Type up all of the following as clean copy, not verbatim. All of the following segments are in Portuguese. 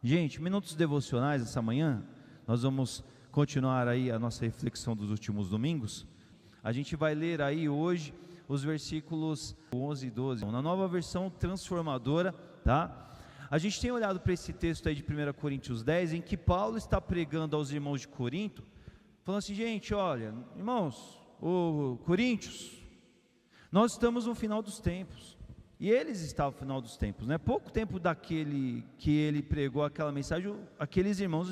Gente, minutos devocionais essa manhã, nós vamos continuar aí a nossa reflexão dos últimos domingos. A gente vai ler aí hoje os versículos 11 e 12, na nova versão transformadora, tá? A gente tem olhado para esse texto aí de 1 Coríntios 10, em que Paulo está pregando aos irmãos de Corinto, falando assim: gente, olha, irmãos, Coríntios, nós estamos no final dos tempos. E eles estavam no final dos tempos, né? Pouco tempo daquele que ele pregou aquela mensagem, aqueles irmãos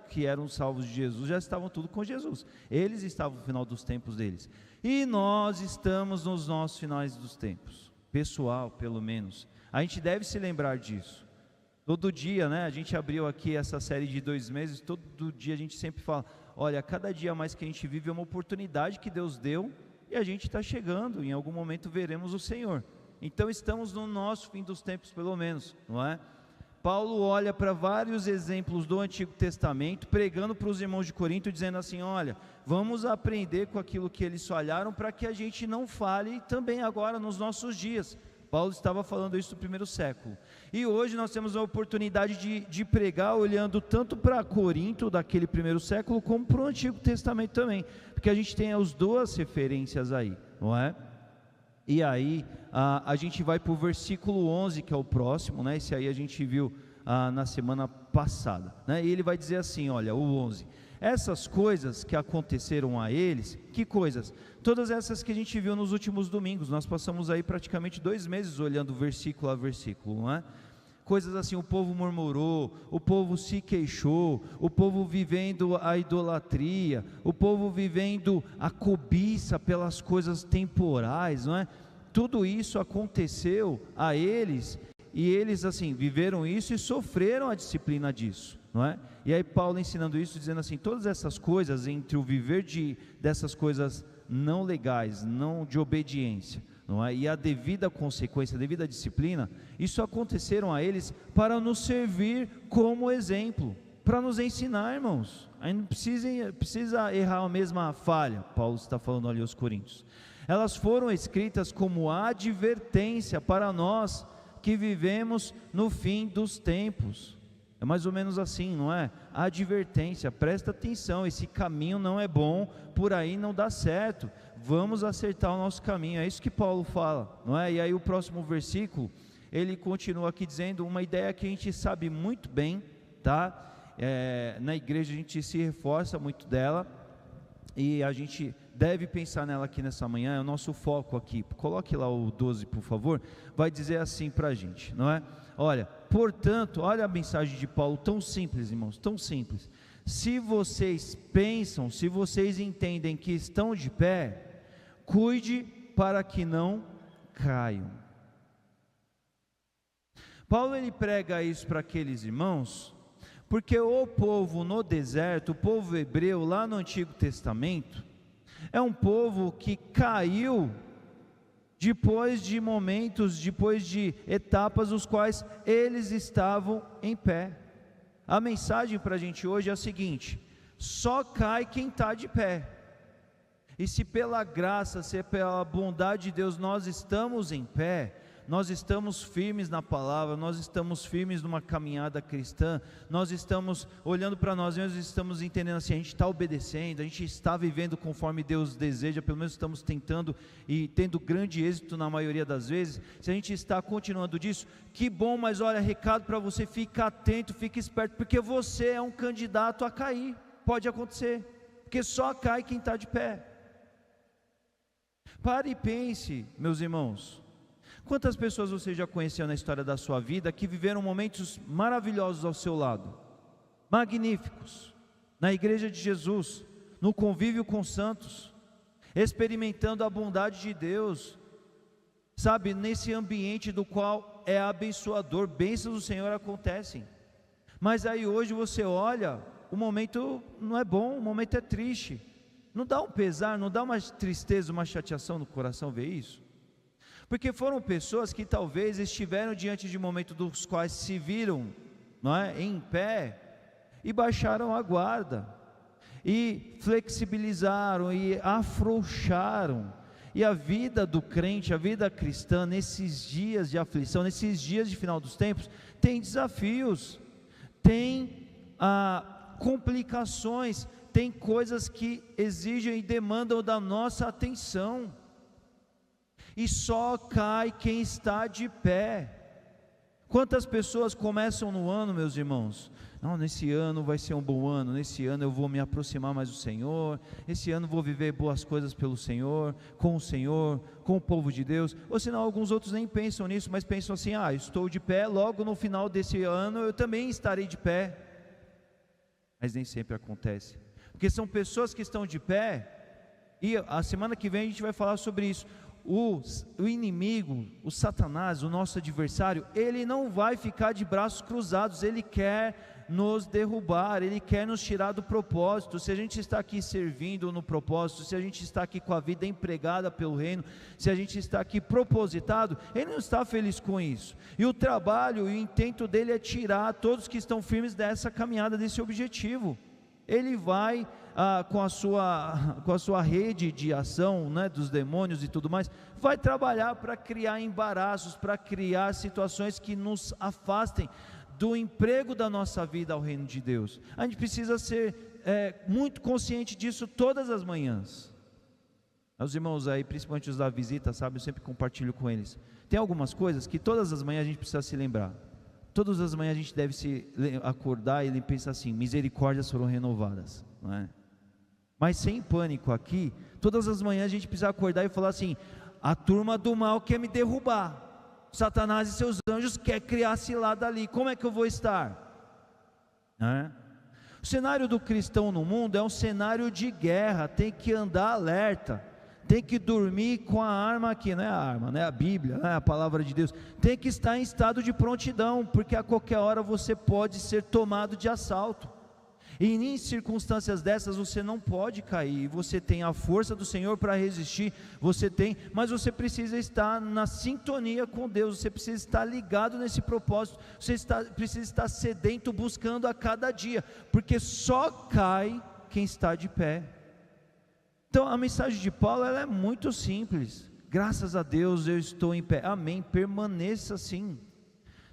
que eram salvos de Jesus já estavam tudo com Jesus. Eles estavam no final dos tempos deles. E nós estamos nos nossos finais dos tempos, pessoal, pelo menos. A gente deve se lembrar disso. Todo dia, né? A gente abriu aqui essa série de 2 meses. Todo dia a gente sempre fala: olha, cada dia mais que a gente vive é uma oportunidade que Deus deu e a gente está chegando. Em algum momento veremos o Senhor. Então estamos no nosso fim dos tempos, pelo menos, não é? Paulo olha para vários exemplos do Antigo Testamento, pregando para os irmãos de Corinto, dizendo assim: olha, vamos aprender com aquilo que eles falharam, para que a gente não fale também agora nos nossos dias. Paulo estava falando isso no primeiro século, e hoje nós temos a oportunidade de pregar olhando tanto para Corinto, daquele primeiro século, como para o Antigo Testamento também, porque a gente tem as duas referências aí, não é? E aí a gente vai para o versículo 11, que é o próximo, né? Esse aí a gente viu na semana passada, né? E ele vai dizer assim, olha, o 11: essas coisas que aconteceram a eles, que coisas? Todas essas que a gente viu nos últimos domingos. Nós passamos aí praticamente 2 meses olhando versículo a versículo, não é? Coisas assim: o povo murmurou, o povo se queixou, o povo vivendo a idolatria, o povo vivendo a cobiça pelas coisas temporais, não é? Tudo isso aconteceu a eles, e eles assim viveram isso e sofreram a disciplina disso, não é? E aí Paulo ensinando isso, dizendo assim: todas essas coisas, entre o viver dessas coisas não legais, não de obediência, não é? E a devida consequência, a devida disciplina, isso aconteceram a eles para nos servir como exemplo, para nos ensinar, irmãos. Aí não precisa errar a mesma falha. Paulo está falando ali aos Coríntios. Elas foram escritas como advertência para nós que vivemos no fim dos tempos. É mais ou menos assim, não é? Advertência: presta atenção, esse caminho não é bom, por aí não dá certo, vamos acertar o nosso caminho. É isso que Paulo fala, não é? E aí o próximo versículo, ele continua aqui dizendo uma ideia que a gente sabe muito bem, tá? Na igreja a gente se reforça muito dela, e a gente deve pensar nela aqui nessa manhã. É o nosso foco aqui. Coloque lá o 12, por favor. Vai dizer assim para a gente, não é? Olha, portanto, olha a mensagem de Paulo, tão simples, irmãos, tão simples: se vocês pensam, se vocês entendem que estão de pé, cuide para que não caiam. Paulo, ele prega isso para aqueles irmãos, porque o povo no deserto, o povo hebreu lá no Antigo Testamento, é um povo que caiu depois de momentos, depois de etapas os quais eles estavam em pé. A mensagem para a gente hoje é a seguinte: só cai quem está de pé. E se pela graça, se pela bondade de Deus nós estamos em pé, nós estamos firmes na palavra, nós estamos firmes numa caminhada cristã, nós estamos olhando para nós mesmos e estamos entendendo assim: a gente está obedecendo, a gente está vivendo conforme Deus deseja, pelo menos estamos tentando e tendo grande êxito na maioria das vezes. Se a gente está continuando disso, que bom. Mas olha, recado para você: fica atento, fica esperto, porque você é um candidato a cair. Pode acontecer, porque só cai quem está de pé. Pare e pense, meus irmãos, quantas pessoas você já conheceu na história da sua vida que viveram momentos maravilhosos ao seu lado, magníficos, na igreja de Jesus, no convívio com santos, experimentando a bondade de Deus, sabe, nesse ambiente do qual é abençoador, bênçãos do Senhor acontecem. Mas aí hoje você olha, o momento não é bom, o momento é triste. Não dá um pesar, não dá uma tristeza, uma chateação no coração ver isso? Porque foram pessoas que talvez estiveram diante de momentos dos quais se viram, não é, em pé, e baixaram a guarda, e flexibilizaram, e afrouxaram. E a vida do crente, a vida cristã, nesses dias de aflição, nesses dias de final dos tempos, tem desafios, tem complicações, tem coisas que exigem e demandam da nossa atenção, e só cai quem está de pé. Quantas pessoas começam no ano, meus irmãos? Não, nesse ano vai ser um bom ano, nesse ano eu vou me aproximar mais do Senhor, esse ano vou viver boas coisas pelo Senhor, com o povo de Deus. Ou senão alguns outros nem pensam nisso, mas pensam assim: estou de pé, logo no final desse ano eu também estarei de pé. Mas nem sempre acontece, porque são pessoas que estão de pé, e a semana que vem a gente vai falar sobre isso. O inimigo, o Satanás, o nosso adversário, ele não vai ficar de braços cruzados, ele quer nos derrubar, ele quer nos tirar do propósito. Se a gente está aqui servindo no propósito, se a gente está aqui com a vida empregada pelo reino, se a gente está aqui propositado, ele não está feliz com isso, e o trabalho e o intento dele é tirar todos que estão firmes dessa caminhada, desse objetivo. Ele vai com a sua rede de ação, né, dos demônios e tudo mais, vai trabalhar para criar embaraços, para criar situações que nos afastem do emprego da nossa vida ao reino de Deus. A gente precisa ser muito consciente disso todas as manhãs. Os irmãos aí, principalmente os da visita, sabe, eu sempre compartilho com eles. Tem algumas coisas que todas as manhãs a gente precisa se lembrar. Todas as manhãs a gente deve se acordar e pensar assim: misericórdias foram renovadas, não é? Mas sem pânico aqui, todas as manhãs a gente precisa acordar e falar assim: a turma do mal quer me derrubar, Satanás e seus anjos quer criar cilada ali, como é que eu vou estar? Não é? O cenário do cristão no mundo é um cenário de guerra, tem que andar alerta, tem que dormir com a arma aqui, não é a arma, não é a Bíblia, não é a palavra de Deus, tem que estar em estado de prontidão, porque a qualquer hora você pode ser tomado de assalto, e em circunstâncias dessas você não pode cair, você tem a força do Senhor para resistir, mas você precisa estar na sintonia com Deus, você precisa estar ligado nesse propósito, precisa estar sedento, buscando a cada dia, porque só cai quem está de pé. Então a mensagem de Paulo, ela é muito simples: graças a Deus eu estou em pé, amém, permaneça assim,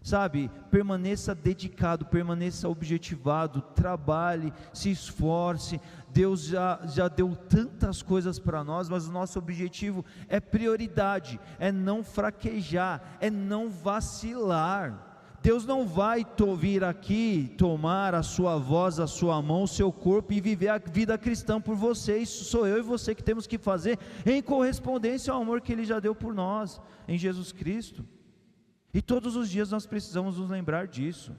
sabe, permaneça dedicado, permaneça objetivado, trabalhe, se esforce. Deus já deu tantas coisas para nós, mas o nosso objetivo é prioridade, é não fraquejar, é não vacilar. Deus não vai vir aqui tomar a sua voz, a sua mão, o seu corpo e viver a vida cristã por você. Isso sou eu e você que temos que fazer em correspondência ao amor que Ele já deu por nós, em Jesus Cristo. E todos os dias nós precisamos nos lembrar disso,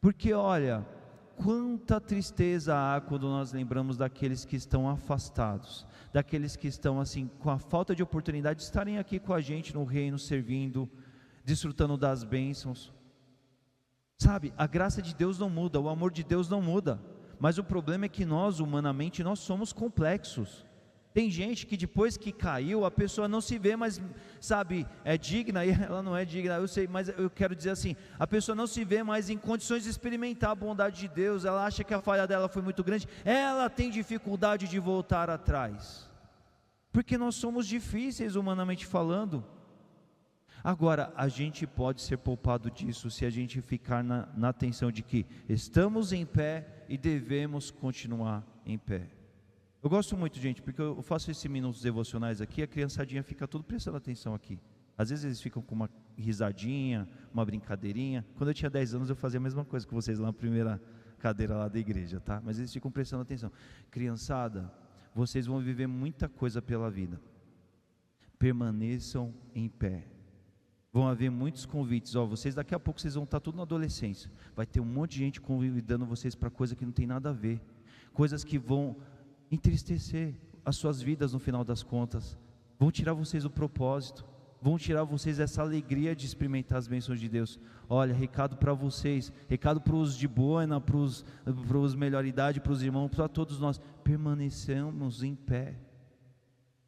porque olha, quanta tristeza há quando nós lembramos daqueles que estão afastados, daqueles que estão assim, com a falta de oportunidade de estarem aqui com a gente no reino, servindo, desfrutando das bênçãos. Sabe, a graça de Deus não muda, o amor de Deus não muda, mas o problema é que nós, humanamente, nós somos complexos. Tem gente que depois que caiu, a pessoa não se vê mais, sabe, é digna, e ela não é digna, eu sei, mas eu quero dizer assim, a pessoa não se vê mais em condições de experimentar a bondade de Deus, ela acha que a falha dela foi muito grande, ela tem dificuldade de voltar atrás, porque nós somos difíceis humanamente falando. Agora, a gente pode ser poupado disso se a gente ficar na atenção de que estamos em pé e devemos continuar em pé. Eu gosto muito, gente, porque eu faço esses minutos devocionais aqui, a criançadinha fica tudo prestando atenção aqui. Às vezes eles ficam com uma risadinha, uma brincadeirinha. Quando eu tinha 10 anos eu fazia a mesma coisa que vocês lá na primeira cadeira lá da igreja, tá? Mas eles ficam prestando atenção. Criançada, vocês vão viver muita coisa pela vida. Permaneçam em pé. Vão haver muitos convites, vocês daqui a pouco vocês vão estar tudo na adolescência, vai ter um monte de gente convidando vocês para coisa que não tem nada a ver, coisas que vão entristecer as suas vidas no final das contas, vão tirar vocês do propósito, vão tirar vocês essa alegria de experimentar as bênçãos de Deus. Olha, recado para vocês, recado para os de Boina, para os melhor idade, para os irmãos, para todos nós, permanecemos em pé,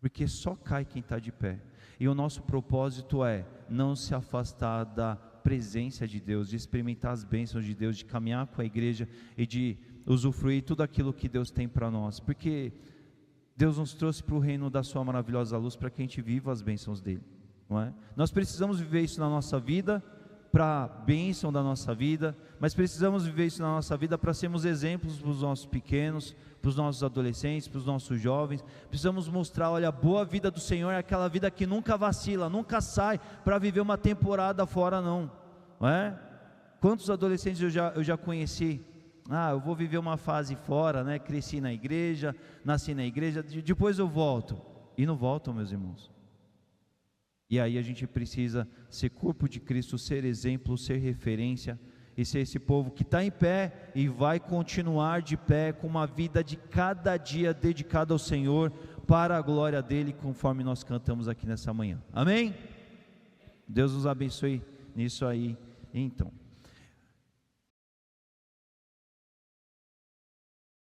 porque só cai quem está de pé. E o nosso propósito é não se afastar da presença de Deus, de experimentar as bênçãos de Deus, de caminhar com a igreja e de usufruir tudo aquilo que Deus tem para nós, porque Deus nos trouxe para o reino da sua maravilhosa luz para que a gente viva as bênçãos dele, não é? Nós precisamos viver isso na nossa vida para a bênção da nossa vida, mas precisamos viver isso na nossa vida para sermos exemplos para os nossos pequenos, para os nossos adolescentes, para os nossos jovens. Precisamos mostrar, olha, a boa vida do Senhor é aquela vida que nunca vacila, nunca sai para viver uma temporada fora, não é? Quantos adolescentes eu já conheci? Eu vou viver uma fase fora, né? Cresci na igreja, nasci na igreja, depois eu volto. E não voltam, meus irmãos. E aí a gente precisa ser corpo de Cristo, ser exemplo, ser referência, e ser esse povo que está em pé e vai continuar de pé, com uma vida de cada dia dedicada ao Senhor, para a glória dEle, conforme nós cantamos aqui nessa manhã. Amém? Deus nos abençoe nisso aí, então.